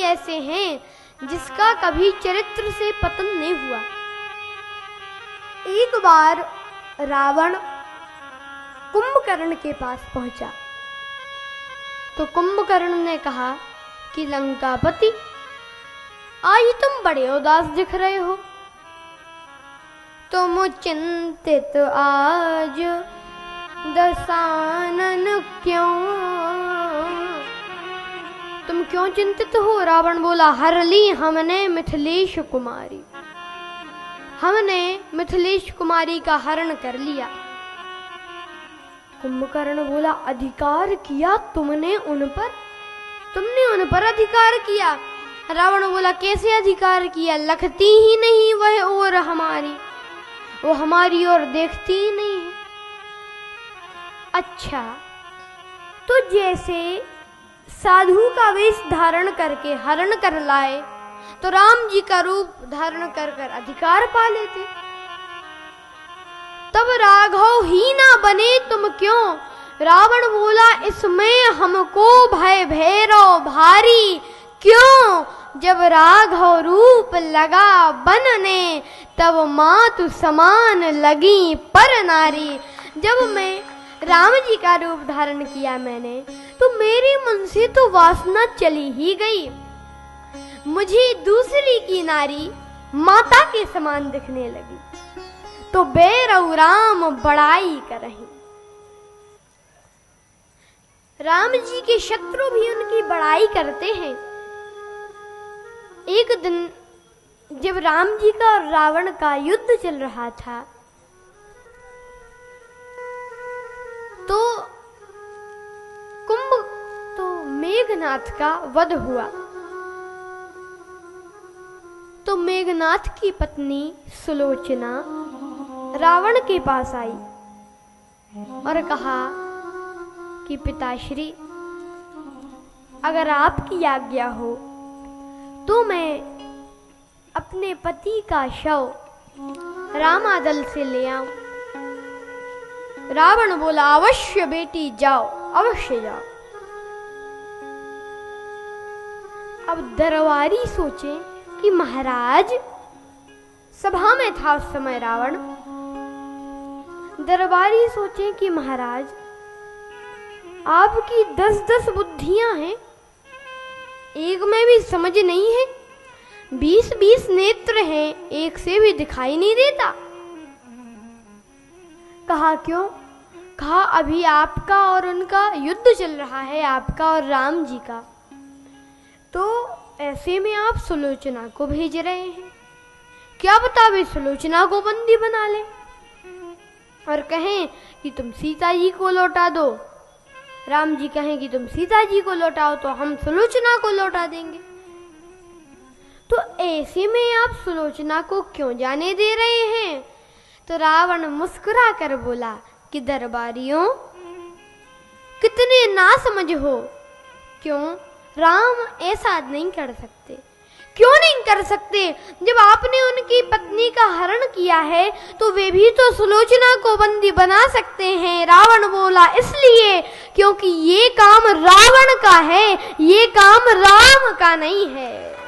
ऐसे हैं जिसका कभी चरित्र से पतन नहीं हुआ। एक बार रावण कुंभकर्ण के पास पहुंचा तो कुंभकर्ण ने कहा कि लंकापति, आज तुम बड़े उदास दिख रहे हो। तुम चिंतित आज दशानन क्यों? तुम क्यों चिंतित हो? रावण बोला, हर ली हमने मिथिलेश कुमारी, हमने मिथिलेश कुमारी का हरण कर लिया। कुंभकर्ण बोला, अधिकार किया तुमने उन पर? तुमने उन पर अधिकार किया? रावण बोला, कैसे अधिकार किया? लखती ही नहीं वह और हमारी, वो हमारी ओर देखती ही नहीं है। अच्छा, तो जैसे साधु का वेश धारण करके हरण कर लाए तो राम जी का रूप धारण कर कर अधिकार पा लेते। तब राघव ही ना बने तुम क्यों? रावण बोला, इसमें हमको भय भैरव भारी क्यों? जब राघव रूप लगा बनने तब मातु समान लगी पर नारी। जब मैं राम जी का रूप धारण किया मैंने तो मेरे मन से तो वासना चली ही गई। मुझे दूसरी की नारी माता के समान दिखने लगी तो बैरव राम बड़ाई करहीं। राम जी के शत्रु भी उनकी बड़ाई करते हैं। एक दिन जब राम जी का और रावण का युद्ध चल रहा था तो मेघनाथ का वध हुआ। तो मेघनाथ की पत्नी सुलोचना रावण के पास आई और कहा कि पिताश्री, अगर आपकी आज्ञा हो तो मैं अपने पति का शव रामादल से ले आऊं। रावण बोला, अवश्य बेटी जाओ, अवश्य जाओ। अब दरबारी सोचे कि महाराज, सभा में था उस समय रावण, दरबारी सोचे कि महाराज आपकी 10-10 बुद्धियां हैं, एक में भी समझ नहीं है, 20-20 नेत्र हैं, एक से भी दिखाई नहीं देता। कहा क्यों? कहा अभी आपका और उनका युद्ध चल रहा है, आपका और राम जी का, तो ऐसे में आप सुलोचना को भेज रहे हैं, क्या बता वे सुलोचना को बंदी बना लें और कहें कि तुम सीता जी को लौटा दो। राम जी कहें कि तुम सीता जी को लौटाओ तो हम सुलोचना को लौटा देंगे। तो ऐसे में आप सुलोचना को क्यों जाने दे रहे हैं? तो रावण मुस्कुरा कर बोला कि दरबारियों, कितने ना समझ हो। क्यों? राम ऐसा नहीं कर सकते। क्यों नहीं कर सकते? जब आपने उनकी पत्नी का हरण किया है तो वे भी तो सुलोचना को बंदी बना सकते हैं। रावण बोला, इसलिए क्योंकि ये काम रावण का है, ये काम राम का नहीं है।